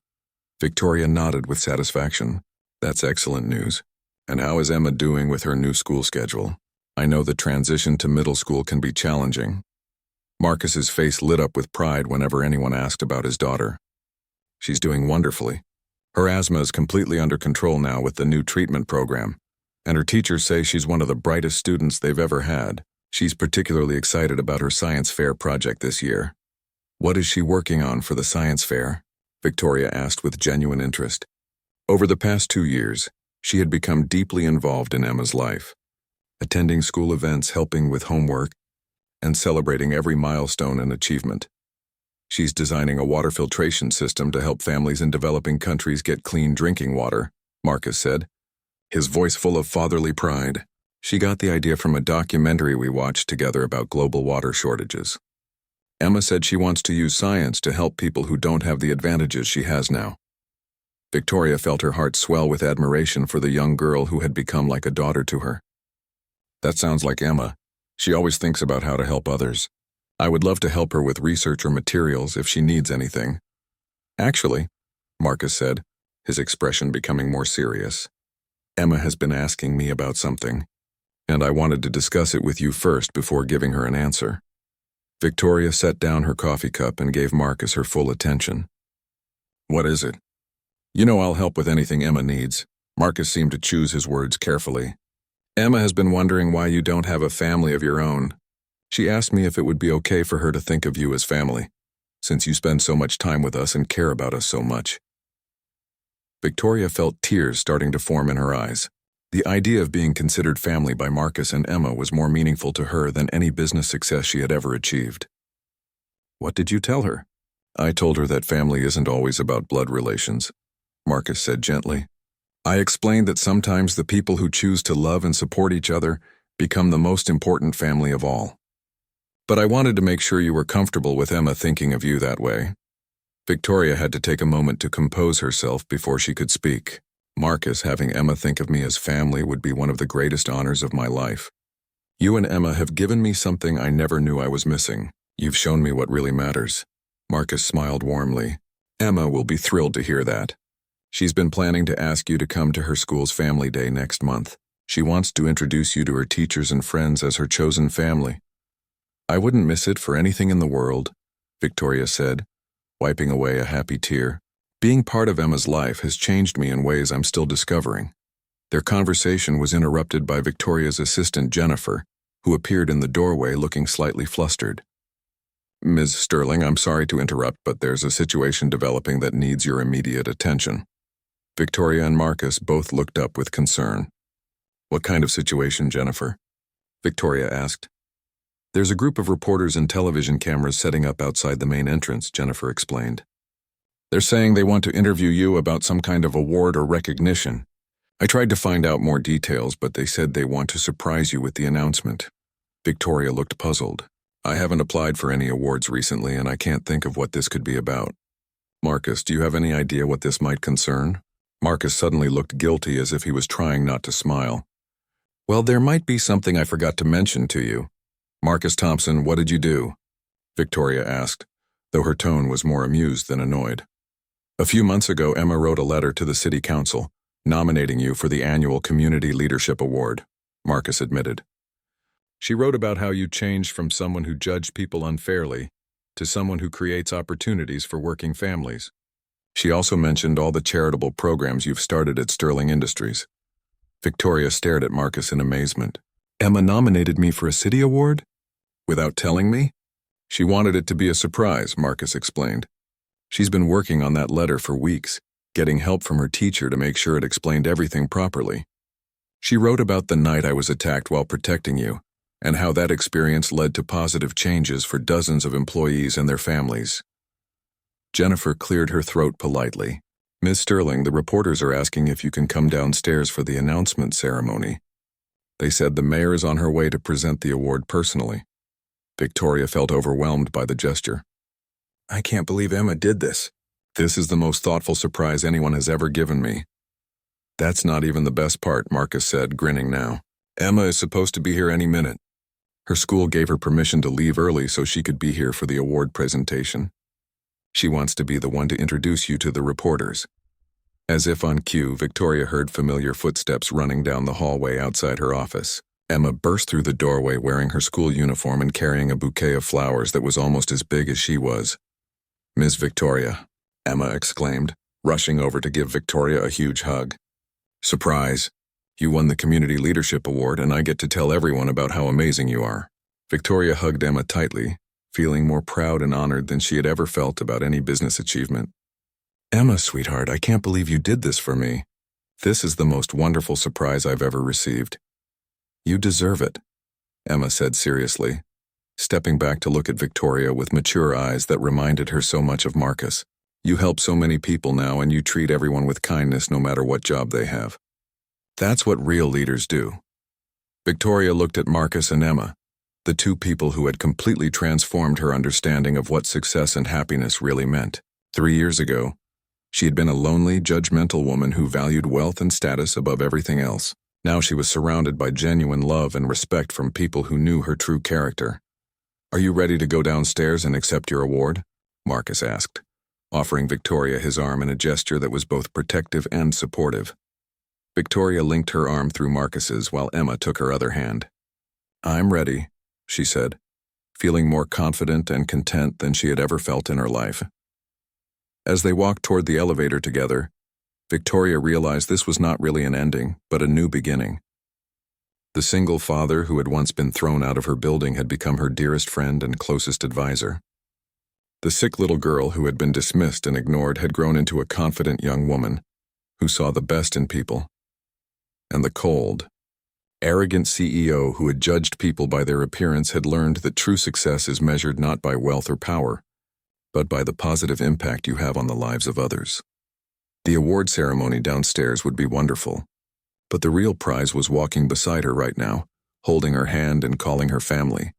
Victoria nodded with satisfaction. "That's excellent news. And how is Emma doing with her new school schedule? I know the transition to middle school can be challenging." Marcus's face lit up with pride whenever anyone asked about his daughter. "She's doing wonderfully. Her asthma is completely under control now with the new treatment program, and her teachers say she's one of the brightest students they've ever had. She's particularly excited about her science fair project this year." "What is she working on for the science fair?" Victoria asked with genuine interest. Over the past 2 years, she had become deeply involved in Emma's life, attending school events, helping with homework, and celebrating every milestone and achievement. "She's designing a water filtration system to help families in developing countries get clean drinking water," Marcus said, his voice full of fatherly pride. "She got the idea from a documentary we watched together about global water shortages. Emma said she wants to use science to help people who don't have the advantages she has now." Victoria felt her heart swell with admiration for the young girl who had become like a daughter to her. "That sounds like Emma. She always thinks about how to help others. I would love to help her with research or materials if she needs anything." "Actually," Marcus said, his expression becoming more serious, "Emma has been asking me about something, and I wanted to discuss it with you first before giving her an answer." Victoria set down her coffee cup and gave Marcus her full attention. "What is it?" "You know I'll help with anything Emma needs." Marcus seemed to choose his words carefully. "Emma has been wondering why you don't have a family of your own. She asked me if it would be okay for her to think of you as family, since you spend so much time with us and care about us so much." Victoria felt tears starting to form in her eyes. The idea of being considered family by Marcus and Emma was more meaningful to her than any business success she had ever achieved. "What did you tell her?" "I told her that family isn't always about blood relations," Marcus said gently. "I explained that sometimes the people who choose to love and support each other become the most important family of all. But I wanted to make sure you were comfortable with Emma thinking of you that way." Victoria had to take a moment to compose herself before she could speak. "Marcus, having Emma think of me as family would be one of the greatest honors of my life. You and Emma have given me something I never knew I was missing. You've shown me what really matters." Marcus smiled warmly. "Emma will be thrilled to hear that. She's been planning to ask you to come to her school's family day next month. She wants to introduce you to her teachers and friends as her chosen family. I wouldn't miss it for anything in the world, Victoria said, wiping away a happy tear. Being part of Emma's life has changed me in ways I'm still discovering. Their conversation was interrupted by Victoria's assistant Jennifer, who appeared in the doorway looking slightly flustered. Ms. Sterling, I'm sorry to interrupt, but there's a situation developing that needs your immediate attention. Victoria and Marcus both looked up with concern. What kind of situation, Jennifer? Victoria asked. There's a group of reporters and television cameras setting up outside the main entrance, Jennifer explained. They're saying they want to interview you about some kind of award or recognition. I tried to find out more details, but they said they want to surprise you with the announcement. Victoria looked puzzled. I haven't applied for any awards recently, and I can't think of what this could be about. Marcus, do you have any idea what this might concern? Marcus suddenly looked guilty as if he was trying not to smile. Well, there might be something I forgot to mention to you. Marcus Thompson, what did you do? Victoria asked, though her tone was more amused than annoyed. A few months ago, Emma wrote a letter to the city council, nominating you for the annual Community Leadership Award, Marcus admitted. She wrote about how you changed from someone who judged people unfairly to someone who creates opportunities for working families. She also mentioned all the charitable programs you've started at Sterling Industries. Victoria stared at Marcus in amazement. Emma nominated me for a city award? Without telling me? She wanted it to be a surprise, Marcus explained. She's been working on that letter for weeks, getting help from her teacher to make sure it explained everything properly. She wrote about the night I was attacked while protecting you, and how that experience led to positive changes for dozens of employees and their families. Jennifer cleared her throat politely. Ms. Sterling, the reporters are asking if you can come downstairs for the announcement ceremony. They said the mayor is on her way to present the award personally. Victoria felt overwhelmed by the gesture. I can't believe Emma did this. This is the most thoughtful surprise anyone has ever given me. That's not even the best part, Marcus said, grinning now. Emma is supposed to be here any minute. Her school gave her permission to leave early so she could be here for the award presentation. She wants to be the one to introduce you to the reporters. As if on cue, Victoria heard familiar footsteps running down the hallway outside her office. Emma burst through the doorway wearing her school uniform and carrying a bouquet of flowers that was almost as big as she was. Ms. Victoria, Emma exclaimed, rushing over to give Victoria a huge hug. Surprise! You won the Community Leadership Award, and I get to tell everyone about how amazing you are. Victoria hugged Emma tightly, feeling more proud and honored than she had ever felt about any business achievement. Emma, sweetheart, I can't believe you did this for me. This is the most wonderful surprise I've ever received. You deserve it, Emma said seriously, stepping back to look at Victoria with mature eyes that reminded her so much of Marcus. You help so many people now, and you treat everyone with kindness no matter what job they have. That's what real leaders do. Victoria looked at Marcus and Emma, the two people who had completely transformed her understanding of what success and happiness really meant. 3 years ago, she had been a lonely, judgmental woman who valued wealth and status above everything else. Now she was surrounded by genuine love and respect from people who knew her true character. Are you ready to go downstairs and accept your award? Marcus asked, offering Victoria his arm in a gesture that was both protective and supportive. Victoria linked her arm through Marcus's while Emma took her other hand. I'm ready, she said, feeling more confident and content than she had ever felt in her life. As they walked toward the elevator together, Victoria realized this was not really an ending, but a new beginning. The single father who had once been thrown out of her building had become her dearest friend and closest advisor. The sick little girl who had been dismissed and ignored had grown into a confident young woman who saw the best in people. And the cold, arrogant CEO who had judged people by their appearance had learned that true success is measured not by wealth or power, but by the positive impact you have on the lives of others. The award ceremony downstairs would be wonderful, but the real prize was walking beside her right now, holding her hand and calling her family.